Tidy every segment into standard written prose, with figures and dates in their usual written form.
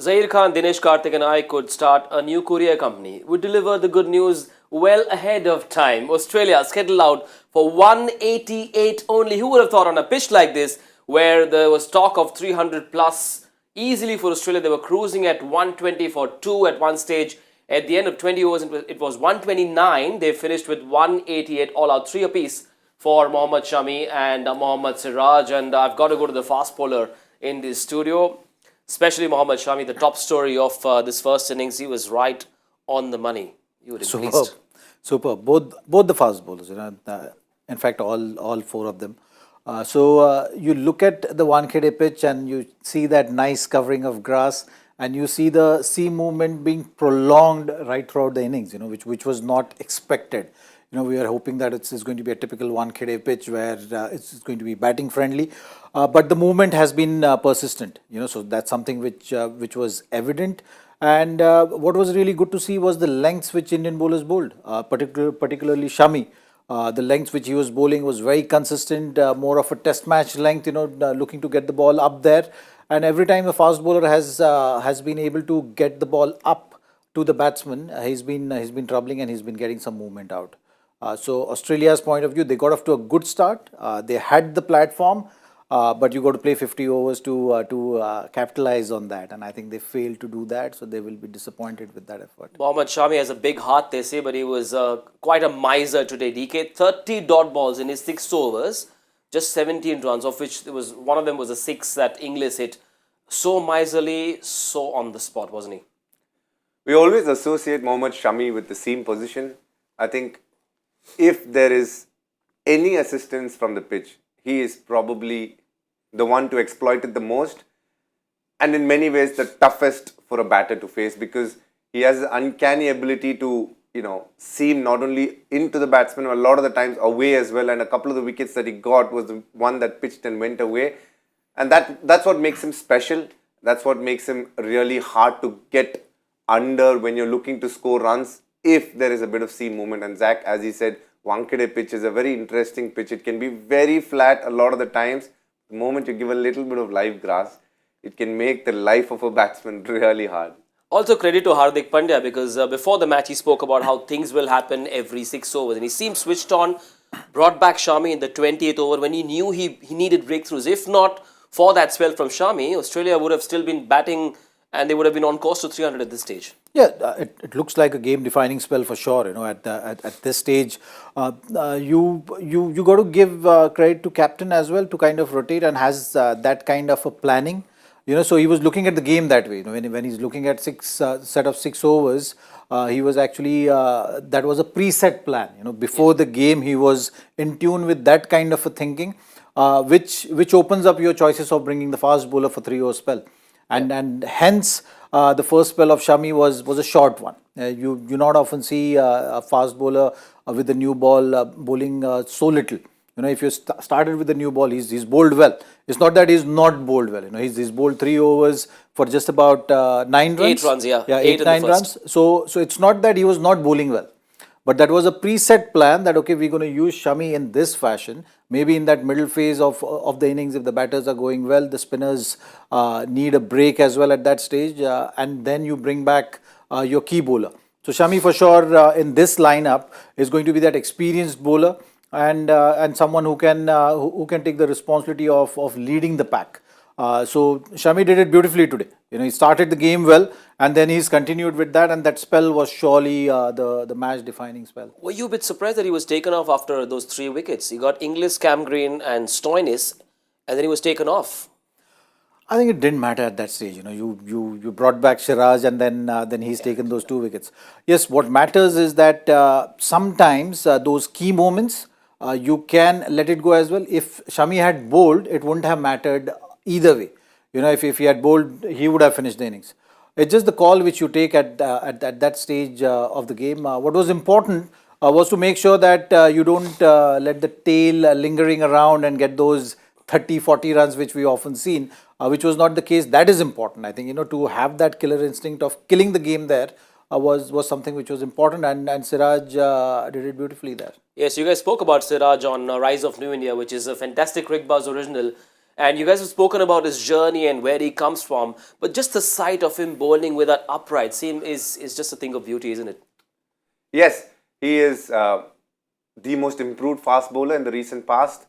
Zaheer Khan, Dinesh Karthik and I could start a new courier company. We deliver the good news well ahead of time. Australia scheduled out for 188 only. Who would have thought on a pitch like this, where there was talk of 300 plus easily for Australia? They were cruising at 120 for 2 at one stage. At the end of 20 overs, it was 129. They finished with 188 all out, 3 apiece for Mohammad Shami and Mohammad Siraj. And I've got to go to the fast bowler in the studio. Especially Mohammad Shami, the top story of this first innings. He was right on the money. You would have Superb, pleased. superb. Both the fast bowlers. In fact, all four of them. You look at the Wankhede pitch and you see that nice covering of grass, and you see the seam movement being prolonged right throughout the innings. Which was not expected. We are hoping that it's going to be a typical Wankhede pitch where it's going to be batting friendly, but the movement has been persistent. So that's something which was evident. And what was really good to see was the lengths which Indian bowlers bowled, particularly Shami. The lengths which he was bowling was very consistent, more of a test match length. Looking to get the ball up there, and every time a fast bowler has been able to get the ball up to the batsman, he's been troubling and he's been getting some movement out. So Australia's point of view, they got off to a good start. They had the platform, but you got to play 50 overs to capitalize on that. And I think they failed to do that, so they will be disappointed with that effort. Mohammad Shami has a big heart, they say, but he was quite a miser today. DK, 30 dot balls in his 6 overs, just 17 runs, of which one of them was a 6 that Inglis hit. So miserly, so on the spot, wasn't he? We always associate Mohammad Shami with the seam position. I think if there is any assistance from the pitch, he is probably the one to exploit it the most, and in many ways the toughest for a batter to face, because he has an uncanny ability to seam not only into the batsman, but a lot of the times away as well. And a couple of the wickets that he got was the one that pitched and went away, and that's what makes him special. That's what makes him really hard to get under when you're looking to score runs if there is a bit of seam movement. And Zach, as he said, Wankhede pitch is a very interesting pitch. It can be very flat a lot of the times. The moment you give a little bit of live grass, it can make the life of a batsman really hard. Also credit to Hardik Pandya, because before the match he spoke about how things will happen every 6 overs, and he seemed switched on, brought back Shami in the 28th over when he knew he needed breakthroughs. If not for that spell from Shami, Australia would have still been batting and they would have been on course to 300 at this stage. Yeah, it looks like a game-defining spell for sure. At this stage, you got to give credit to captain as well to kind of rotate and has that kind of a planning. So he was looking at the game that way. When he's looking at set of 6 overs, he was actually that was a preset plan. Before the game, he was in tune with that kind of a thinking, which opens up your choices of bringing the fast bowler for 3 over spell. And hence, the first spell of Shami was a short one. You not often see a fast bowler with a new ball bowling so little. If you started with a new ball, he's bowled well. It's not that he's not bowled well. He's bowled 3 overs for just about 9 runs. 8 runs, yeah. Yeah, 9 runs. So it's not that he was not bowling well. But that was a preset plan that, okay, we're going to use Shami in this fashion. Maybe in that middle phase of the innings, if the batters are going well, the spinners need a break as well at that stage. And then you bring back your key bowler. So Shami for sure in this lineup is going to be that experienced bowler and someone who can take the responsibility of leading the pack. So Shami did it beautifully today. He started the game well, and then he's continued with that, and that spell was surely the match-defining spell. Were you a bit surprised that he was taken off after those 3 wickets? He got Inglis, Cam Green and Stoinis, and then he was taken off. I think it didn't matter at that stage. You brought back Siraj, and then he's taken those 2 wickets. Yes, what matters is that sometimes those key moments you can let it go as well. If Shami had bowled, it wouldn't have mattered either way. If he had bowled, he would have finished the innings. It's just the call which you take at that stage of the game. What was important was to make sure that you don't let the tail lingering around and get those 30, 40 runs which we often seen, which was not the case. That is important. I think, to have that killer instinct of killing the game there was something which was important, and Siraj did it beautifully there. Yes, you guys spoke about Siraj on Rise of New India, which is a fantastic Cricbuzz original. And you guys have spoken about his journey and where he comes from. But just the sight of him bowling with that upright seam is just a thing of beauty, isn't it? Yes, he is the most improved fast bowler in the recent past.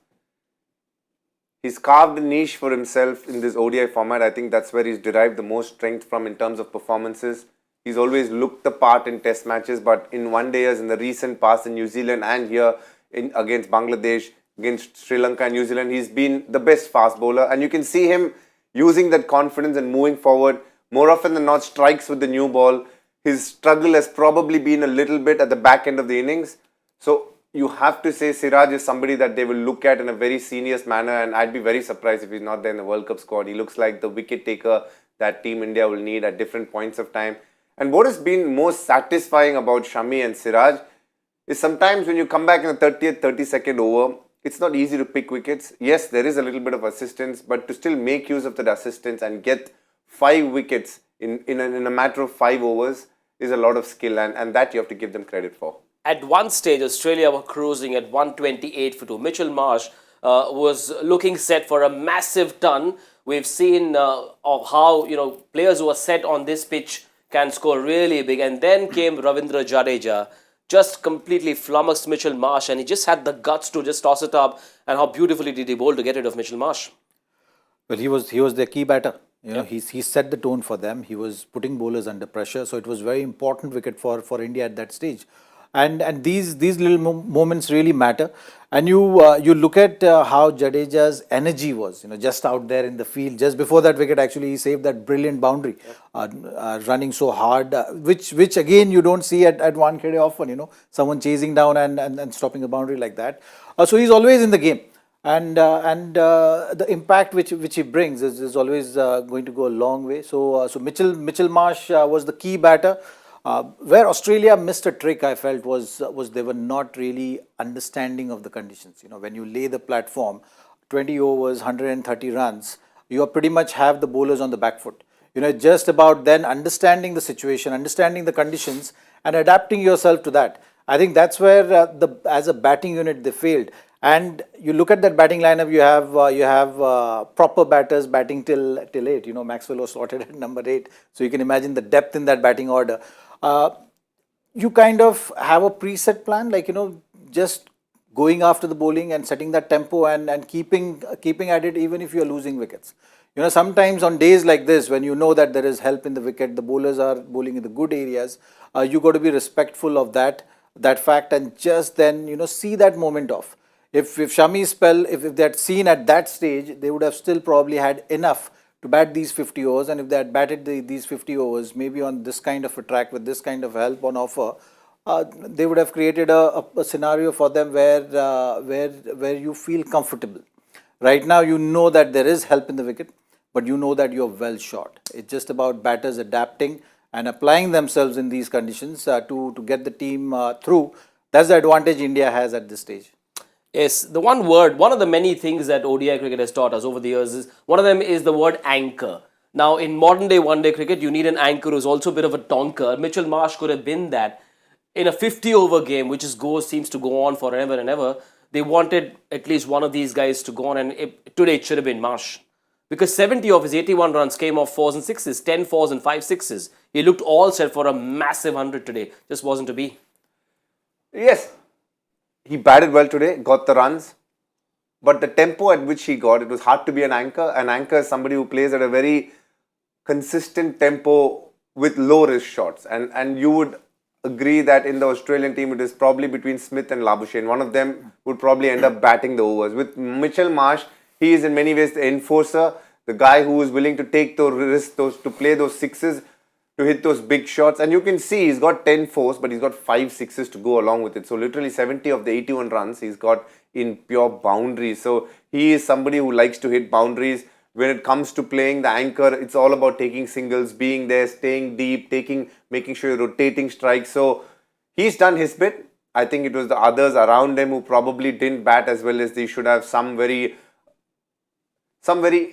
He's carved a niche for himself in this ODI format. I think that's where he's derived the most strength from in terms of performances. He's always looked the part in test matches, but in one days, in the recent past in New Zealand and here against Bangladesh, against Sri Lanka and New Zealand, he's been the best fast bowler. And you can see him using that confidence and moving forward. More often than not, strikes with the new ball. His struggle has probably been a little bit at the back end of the innings. So you have to say Siraj is somebody that they will look at in a very serious manner, and I'd be very surprised if he's not there in the World Cup squad. He looks like the wicket taker that Team India will need at different points of time. And what has been most satisfying about Shami and Siraj is sometimes when you come back in the 30th, 32nd over, it's not easy to pick wickets. Yes, there is a little bit of assistance, but to still make use of that assistance and get 5 wickets in a matter of 5 overs is a lot of skill, and that you have to give them credit for. At one stage, Australia were cruising at 128 for 2. Mitchell Marsh was looking set for a massive ton. We've seen of how players who are set on this pitch can score really big. And then came Ravindra Jadeja, just completely flummoxed Mitchell Marsh, and he just had the guts to just toss it up. And how beautifully did he bowl to get rid of Mitchell Marsh? Well, he was their key batter. He set the tone for them. He was putting bowlers under pressure. So it was very important wicket for India at that stage. And these little moments really matter. And you look at how Jadeja's energy was, just out there in the field. Just before that wicket, actually, he saved that brilliant boundary, running so hard, which again you don't see at Wankhede often. Someone chasing down and stopping a boundary like that. So he's always in the game, and the impact which he brings is always going to go a long way. So Mitchell Marsh was the key batter. Where Australia missed a trick, I felt, was they were not really understanding of the conditions. When you lay the platform, 20 overs, 130 runs, you pretty much have the bowlers on the back foot. Just about then understanding the situation, understanding the conditions, and adapting yourself to that. I think that's where as a batting unit they failed. And you look at that batting lineup, you have proper batters batting till 8. Maxwell was slotted at number 8, so you can imagine the depth in that batting order. You kind of have a preset plan, like just going after the bowling and setting that tempo and keeping at it even if you are losing wickets. Sometimes on days like this, when you know that there is help in the wicket, the bowlers are bowling in the good areas, you got to be respectful of that fact, and just then see that moment off. If Shami's spell, if they had seen at that stage, they would have still probably had enough to bat these 50 overs, and if they had batted these 50 overs, maybe on this kind of a track with this kind of help on offer, they would have created a scenario for them where you feel comfortable. Right now, you know that there is help in the wicket, but you know that you're well short. It's just about batters adapting and applying themselves in these conditions to get the team through. That's the advantage India has at this stage. Yes, one of the many things that ODI cricket has taught us over the years is, one of them is the word anchor. Now, in modern day one-day cricket, you need an anchor who's also a bit of a tonker. Mitchell Marsh could have been that. In a 50-over game, which seems to go on forever and ever, they wanted at least one of these guys to go on, and today it should have been Marsh. Because 70 of his 81 runs came off 4s and 6s, 10 4s and 5 6s. He looked all set for a massive 100 today. Just wasn't to be. Yes. He batted well today, got the runs, but the tempo at which he got, it was hard to be an anchor. An anchor is somebody who plays at a very consistent tempo with low risk shots. And you would agree that in the Australian team, it is probably between Smith and Labuschagne. One of them would probably end up batting the overs. With Mitchell Marsh, he is in many ways the enforcer, the guy who is willing to take those risks, to play those 6s, to hit those big shots. And you can see he's got 10 4s, but he's got 5 6s to go along with it. So literally 70 of the 81 runs he's got in pure boundaries. So he is somebody who likes to hit boundaries. When it comes to playing the anchor, it's all about taking singles, being there, staying deep, making sure you're rotating strikes. So he's done his bit. I think it was the others around him who probably didn't bat as well as they should have. Some very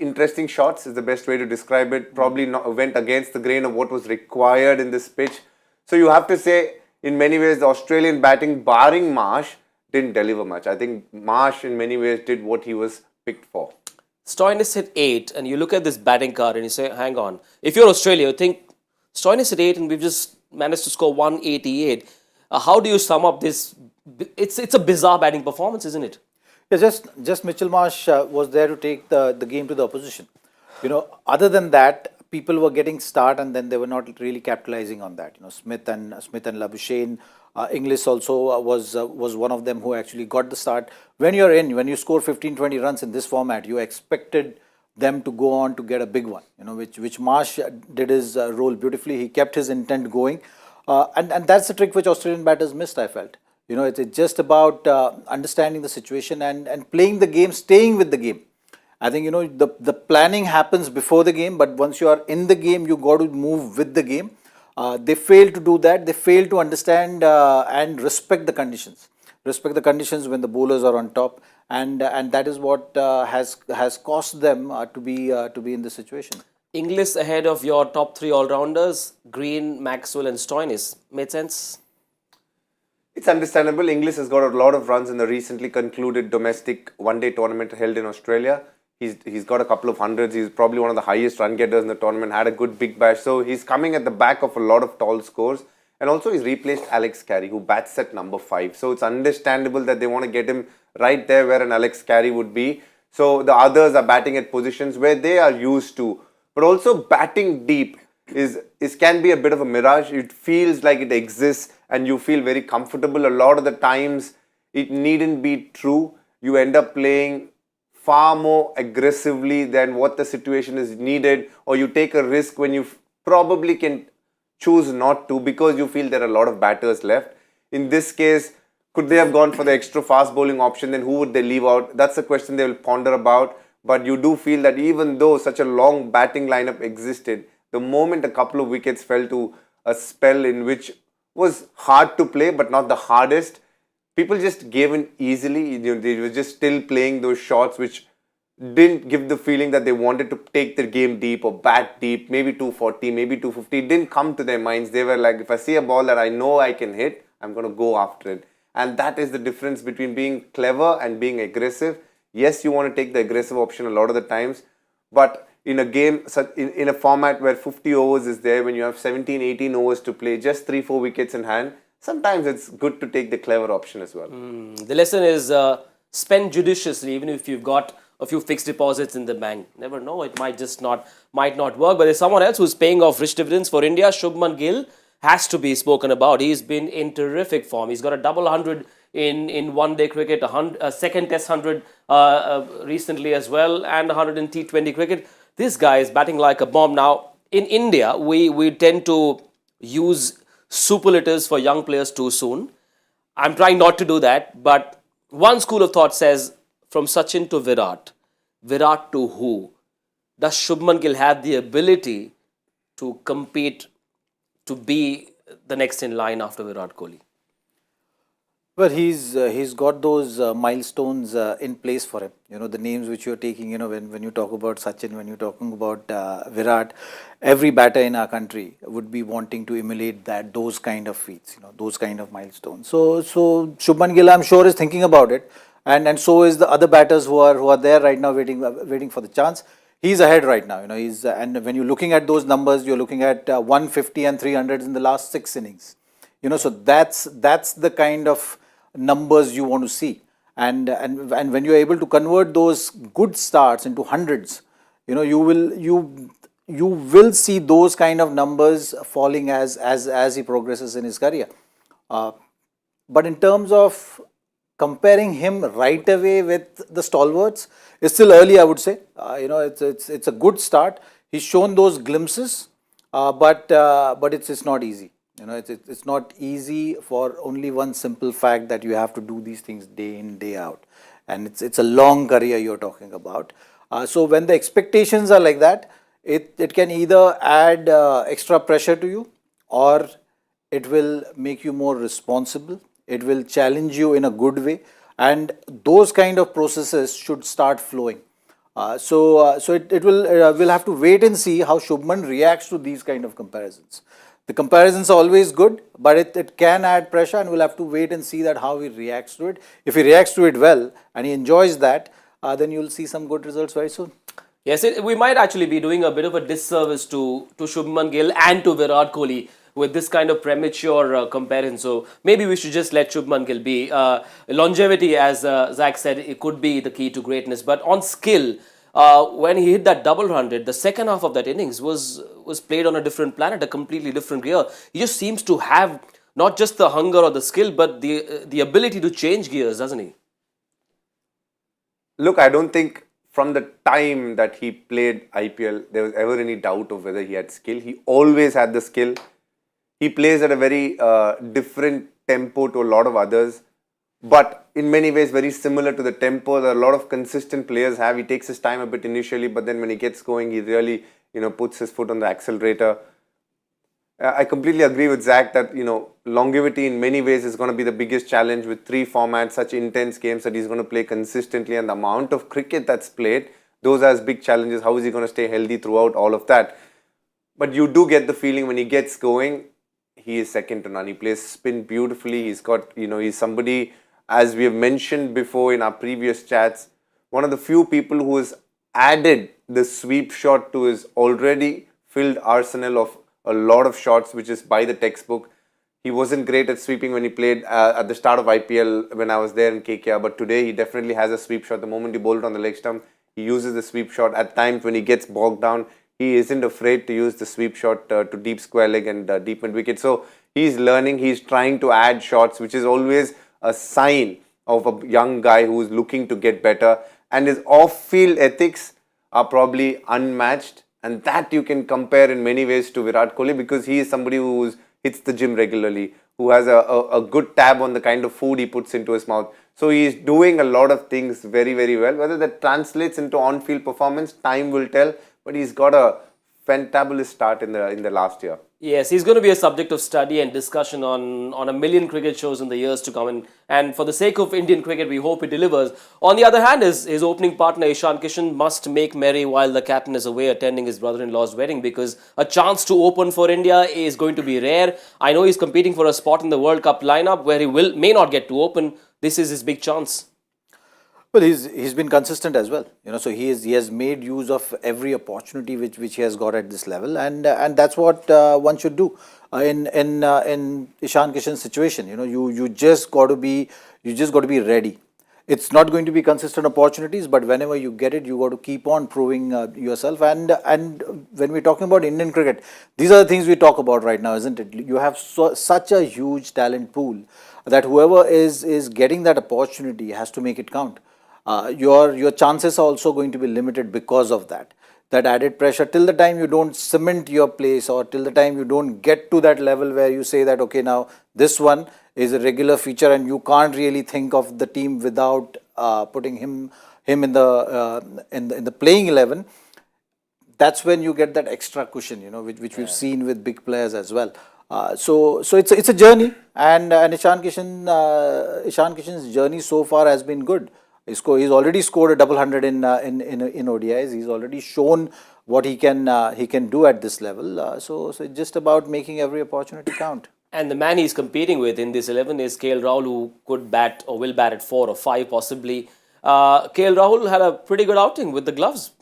interesting shots is the best way to describe it. Probably went against the grain of what was required in this pitch. So you have to say, in many ways, the Australian batting, barring Marsh, didn't deliver much. I think Marsh, in many ways, did what he was picked for. Stoinis hit 8, and you look at this batting card and you say, hang on. If you're Australia, you think Stoinis hit 8 and we've just managed to score 188. How do you sum up this? It's a bizarre batting performance, isn't it? Yeah, just Mitchell Marsh was there to take the game to the opposition. Other than that, people were getting start and then they were not really capitalizing on that. Smith and Labuschagne, Inglis also was one of them who actually got the start. When you score 15-20 runs in this format, you expected them to go on to get a big one. Which Marsh did his role beautifully. He kept his intent going, and that's the trick which Australian batters missed, I felt. It's just about understanding the situation and playing the game, staying with the game. I think, the planning happens before the game, but once you are in the game, you got to move with the game. They failed to do that. They failed to understand and respect the conditions. Respect the conditions when the bowlers are on top, and that is what has cost them to be in this situation. Inglis ahead of your top 3 all-rounders, Green, Maxwell and Stoinis. Made sense? It's understandable. Inglis has got a lot of runs in the recently concluded domestic one-day tournament held in Australia. He's got a couple of hundreds. He's probably one of the highest run getters in the tournament, had a good big bash. So he's coming at the back of a lot of tall scores. And also he's replaced Alex Carey, who bats at number 5. So it's understandable that they want to get him right there where an Alex Carey would be. So the others are batting at positions where they are used to. But also batting deep can be a bit of a mirage. It feels like it exists and you feel very comfortable. A lot of the times it needn't be true. You end up playing far more aggressively than what the situation is needed, or you take a risk when you probably can choose not to because you feel there are a lot of batters left. In this case, could they have gone for the extra fast bowling option? Then who would they leave out? That's a question they will ponder about. But you do feel that even though such a long batting lineup existed, the moment a couple of wickets fell to a spell in which was hard to play but not the hardest, people just gave in easily. They were just still playing those shots which didn't give the feeling that they wanted to take the game deep or bat deep, maybe 240, maybe 250. It didn't come to their minds. They were like, if I see a ball that I know I can hit, I'm going to go after it. And that is the difference between being clever and being aggressive. Yes, you want to take the aggressive option a lot of the times, but in a game, in a format where 50 overs is there, when you have 17, 18 overs to play, just 3-4 wickets in hand, sometimes it's good to take the clever option as well. The lesson is spend judiciously, even if you've got a few fixed deposits in the bank. Never know, it might not work. But there's someone else who's paying off rich dividends for India. Shubman Gill has to be spoken about. He's been in terrific form. He's got a double 100 in one-day cricket, a second test 100 recently as well, and 100 in T20 cricket. This guy is batting like a bomb. Now, in India, we tend to use superlatives for young players too soon. I'm trying not to do that, but one school of thought says, from Sachin to Virat, Virat to who? Does Shubman Gill have the ability to compete, to be the next in line after Virat Kohli? Well, he's got those milestones in place for him. The names which you're taking, when you talk about Sachin, when you're talking about Virat, every batter in our country would be wanting to emulate those kind of feats, those kind of milestones. So Shubman Gill, I'm sure, is thinking about it, and so is the other batters who are there right now waiting for the chance. He's ahead right now, and when you're looking at those numbers, you're looking at 150 and 300s in the last 6 innings. So that's the kind of numbers you want to see, and when you're able to convert those good starts into hundreds, you will see those kind of numbers falling as he progresses in his career. But in terms of comparing him right away with the stalwarts, it's still early, I would say. It's a good start. He's shown those glimpses, but it's not easy. It's not easy for only one simple fact that you have to do these things day in, day out. And it's a long career you're talking about. So when the expectations are like that, it can either add extra pressure to you, or it will make you more responsible. It will challenge you in a good way. And those kind of processes should start flowing. So we'll have to wait and see how Shubman reacts to these kind of comparisons. The comparisons are always good, but it can add pressure, and we'll have to wait and see that how he reacts to it. If he reacts to it well and he enjoys that, then you'll see some good results very soon. Yes, we might actually be doing a bit of a disservice to Shubman Gill and to Virat Kohli with this kind of premature comparison. So maybe we should just let Shubman Gill be. Longevity, as Zach said, it could be the key to greatness. But on skill, when he hit that double hundred, the second half of that innings was played on a different planet, a completely different gear. He just seems to have not just the hunger or the skill, but the ability to change gears, doesn't he? Look, I don't think from the time that he played IPL, there was ever any doubt of whether he had skill. He always had the skill. He plays at a very different tempo to a lot of others, but in many ways very similar to the tempo that a lot of consistent players have. He takes his time a bit initially, but then when he gets going, he really, puts his foot on the accelerator. I completely agree with Zach that, longevity in many ways is going to be the biggest challenge with 3 formats, such intense games that he's going to play consistently, and the amount of cricket that's played, those are his big challenges. How is he going to stay healthy throughout all of that? But you do get the feeling when he gets going, he is second to none. He plays spin beautifully. He's got, he's somebody, as we have mentioned before in our previous chats, one of the few people who has added the sweep shot to his already filled arsenal of a lot of shots, which is by the textbook. He wasn't great at sweeping when he played at the start of IPL when I was there in KKR, but today he definitely has a sweep shot. The moment he bowled on the leg stump, he uses the sweep shot. At times when he gets bogged down, he isn't afraid to use the sweep shot to deep square leg and deep mid wicket. So he's learning, he's trying to add shots, which is always a sign of a young guy who is looking to get better. And his off-field ethics are probably unmatched. And that you can compare in many ways to Virat Kohli, because he is somebody who hits the gym regularly, who has a good tab on the kind of food he puts into his mouth. So he is doing a lot of things very, very well. Whether that translates into on-field performance, time will tell. But he's got a fantabulous start in the last year. Yes, he's going to be a subject of study and discussion on a million cricket shows in the years to come. And for the sake of Indian cricket, we hope he delivers. On the other hand, his opening partner, Ishan Kishan, must make merry while the captain is away attending his brother-in-law's wedding, because a chance to open for India is going to be rare. I know he's competing for a spot in the World Cup lineup where he may not get to open. This is his big chance. Well, he's been consistent as well, so he has made use of every opportunity which he has got at this level, and that's what one should do in Ishan Kishan's situation. You just got to be ready. It's not going to be consistent opportunities, but whenever you get it, you got to keep on proving yourself. And when we're talking about Indian cricket, these are the things we talk about right now, isn't it? You have such a huge talent pool that whoever is getting that opportunity has to make it count. Your chances are also going to be limited because of that added pressure. Till the time you don't cement your place, or till the time you don't get to that level where you say that, okay, now this one is a regular feature and you can't really think of the team without putting him in the playing 11, that's when you get that extra cushion, which we've seen with big players as well. So it's a journey, and Ishan Kishan's journey so far has been good. He's already scored a double hundred in ODIs. He's already shown what he can do at this level. So it's just about making every opportunity count. And the man he's competing with in this 11 is KL Rahul, who could bat or will bat at 4 or 5 possibly. KL Rahul had a pretty good outing with the gloves.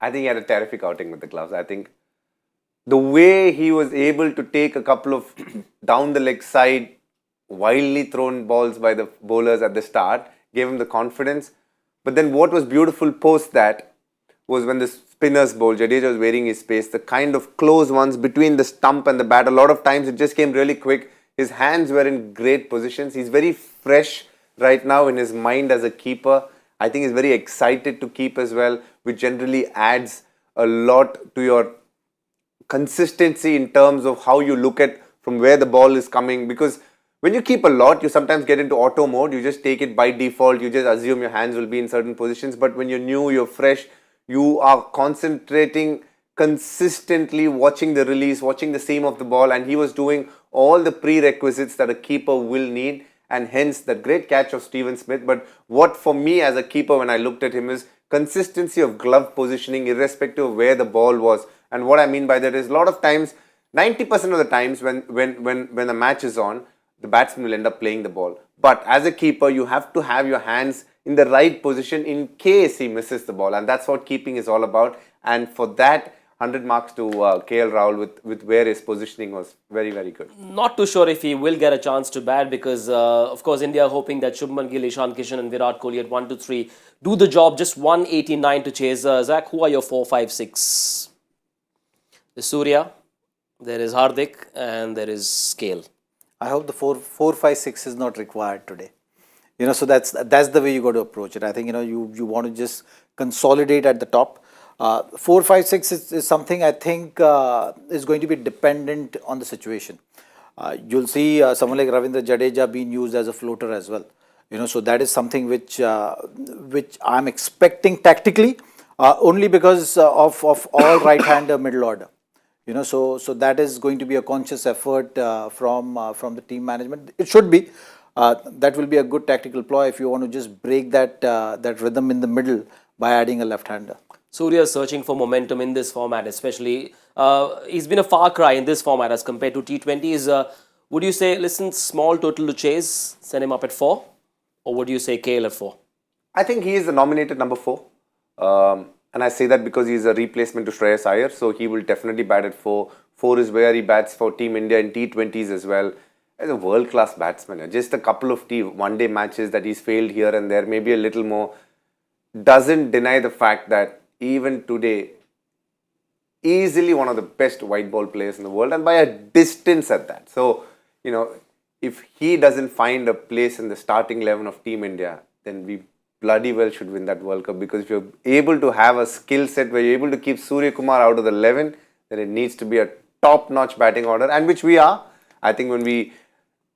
I think he had a terrific outing with the gloves. I think the way he was able to take a couple of down the leg side, wildly thrown balls by the bowlers at the start gave him the confidence. But then what was beautiful post that was when the spinners bowled. Jadeja was wearing his pace, the kind of close ones between the stump and the bat. A lot of times it just came really quick. His hands were in great positions. He's very fresh right now in his mind as a keeper. I think he's very excited to keep as well, which generally adds a lot to your consistency in terms of how you look at from where the ball is coming. Because when you keep a lot, you sometimes get into auto mode. You just take it by default. You just assume your hands will be in certain positions. But when you're new, you're fresh, you are concentrating consistently, watching the release, watching the seam of the ball. And he was doing all the prerequisites that a keeper will need. And hence, that great catch of Steven Smith. But what for me as a keeper, when I looked at him, is consistency of glove positioning, irrespective of where the ball was. And what I mean by that is, a lot of times, 90% of the times when the match is on, the batsman will end up playing the ball. But as a keeper, you have to have your hands in the right position in case he misses the ball. And that's what keeping is all about. And for that, 100 marks to KL Rahul with where his positioning was very, very good. Not too sure if he will get a chance to bat because, of course, India are hoping that Shubman Gill, Ishan Kishan and Virat Kohli at 1 to 3 do the job. Just 189 to chase. Zach, who are your 4, 5, 6? There's Surya, there is Hardik and there is Kale. I hope the 4, 5, 6 is not required today. So that's the way you got to approach it. I think, you want to just consolidate at the top. 4, 5, 6 is something I think is going to be dependent on the situation. You'll see someone like Ravindra Jadeja being used as a floater as well. So that is something which I'm expecting tactically, only because of all right-hander middle order. So that is going to be a conscious effort from the team management. It should be. That will be a good tactical ploy if you want to just break that rhythm in the middle by adding a left-hander. Surya is searching for momentum in this format, especially. He's been a far cry in this format as compared to T20s. Would you say, listen, small total to chase, send him up at 4? Or would you say KL at 4? I think he is the nominated number 4. And I say that because he is a replacement to Shreyas Iyer. So he will definitely bat at 4. 4 is where he bats for Team India in T20s as well. As a world-class batsman. Just a couple of one-day matches that he's failed here and there, maybe a little more, doesn't deny the fact that even today, easily one of the best white ball players in the world, and by a distance at that. So, if he doesn't find a place in the starting 11 of Team India, then we bloody well should win that World Cup, because if you're able to have a skill set where you're able to keep Surya Kumar out of the 11, then it needs to be a top-notch batting order, and which we are. I think when we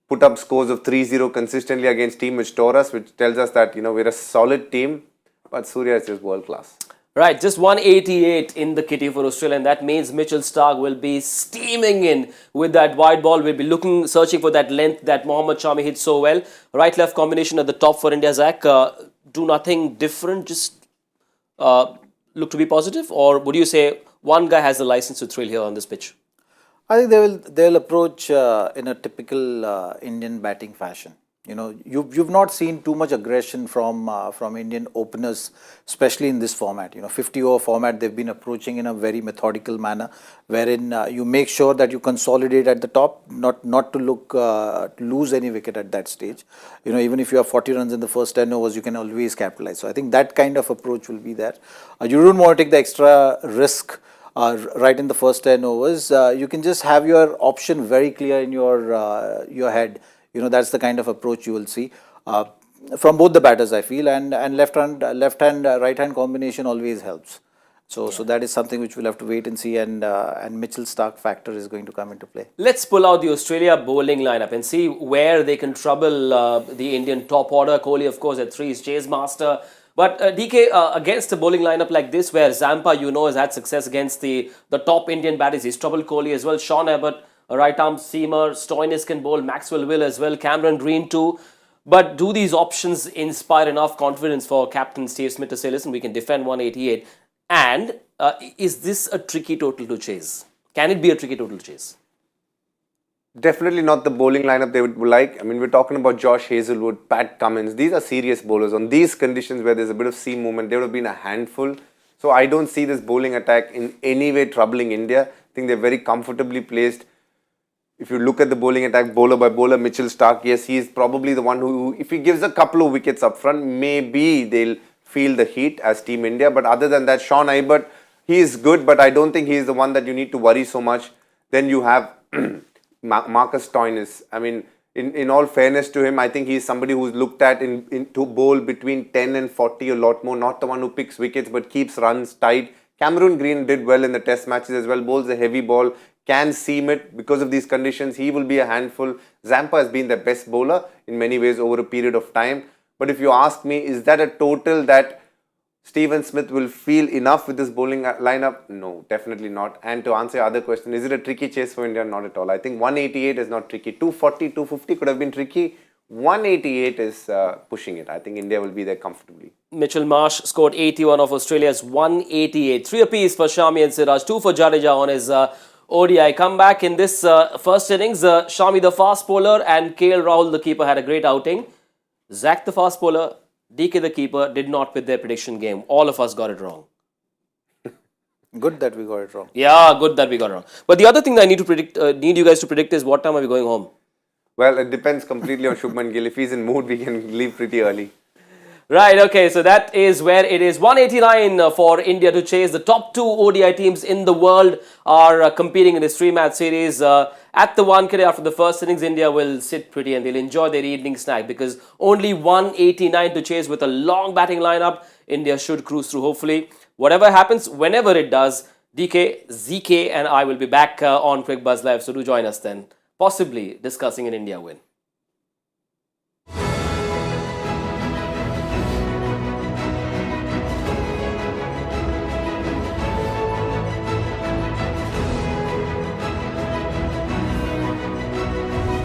put up scores of 3-0 consistently against team which tore us, which tells us that, we're a solid team, but Surya is just world-class. Right, just 188 in the kitty for Australia, and that means Mitchell Starc will be steaming in with that wide ball. We'll be searching for that length that Mohammad Shami hit so well. Right-left combination at the top for India. Zach, do nothing different, just look to be positive? Or would you say one guy has the license to thrill here on this pitch? I think they'll approach in a typical Indian batting fashion. You've not seen too much aggression from Indian openers, especially in this format. 50-over format, they've been approaching in a very methodical manner, wherein you make sure that you consolidate at the top, not to lose any wicket at that stage. Even if you have 40 runs in the first 10 overs, you can always capitalize. So I think that kind of approach will be there. You don't want to take the extra risk right in the first 10 overs. You can just have your option very clear in your head. That's the kind of approach you will see from both the batters, I feel, and left hand, right hand combination always helps. So that is something which we'll have to wait and see, and Mitchell Starc factor is going to come into play. Let's pull out the Australia bowling lineup and see where they can trouble the Indian top order. Kohli, of course, at 3 is chase master. But DK, against a bowling lineup like this, where Zampa, has had success against the top Indian batters, he's troubled Kohli as well. Sean Abbott, a right-arm seamer, Stoinis can bowl, Maxwell will as well, Cameron Green too. But do these options inspire enough confidence for Captain Steve Smith to say, listen, we can defend 188? And is this a tricky total to chase? Can it be a tricky total to chase? Definitely not the bowling lineup they would like. We're talking about Josh Hazlewood, Pat Cummins. These are serious bowlers. On these conditions where there's a bit of seam movement, they would have been a handful. So I don't see this bowling attack in any way troubling India. I think they're very comfortably placed. If you look at the bowling attack, bowler by bowler, Mitchell Starc, yes, he is probably the one who, if he gives a couple of wickets up front, maybe they'll feel the heat as Team India. But other than that, Sean Abbott, he is good, but I don't think he is the one that you need to worry so much. Then you have Marcus Stoinis. In all fairness to him, I think he is somebody who's looked at to bowl between 10 and 40 a lot more. Not the one who picks wickets, but keeps runs tight. Cameron Green did well in the test matches as well, bowls a heavy ball, can seam it because of these conditions. He will be a handful. Zampa has been their best bowler in many ways over a period of time. But if you ask me, is that a total that Stephen Smith will feel enough with this bowling lineup? No, definitely not. And to answer your other question, is it a tricky chase for India? Not at all. I think 188 is not tricky. 240, 250 could have been tricky. 188 is pushing it. I think India will be there comfortably. Mitchell Marsh scored 81 of Australia's 188. 3 apiece for Shami and Siraj, 2 for Jadeja on his ODI comeback. In this first innings, Shami the fast bowler and KL Rahul the keeper had a great outing. Zach the fast bowler DK the keeper did not with their prediction game. All of us got it wrong. Good that we got it wrong. Yeah, good that we got it wrong. But the other thing that I need to predict, need you guys to predict is what time are we going home? Well, it depends completely on Shubman Gill. If he's in mood, we can leave pretty early. Right, okay, so that is where it is. 189 for India to chase. The top 2 ODI teams in the world are competing in this 3-match series. At the wankhede after the first innings, India will sit pretty and they'll enjoy their evening snack because only 189 to chase with a long batting lineup. India should cruise through, hopefully. Whatever happens, whenever it does, DK, ZK and I will be back on Cricbuzz Live, so do join us then. Possibly discussing an India win.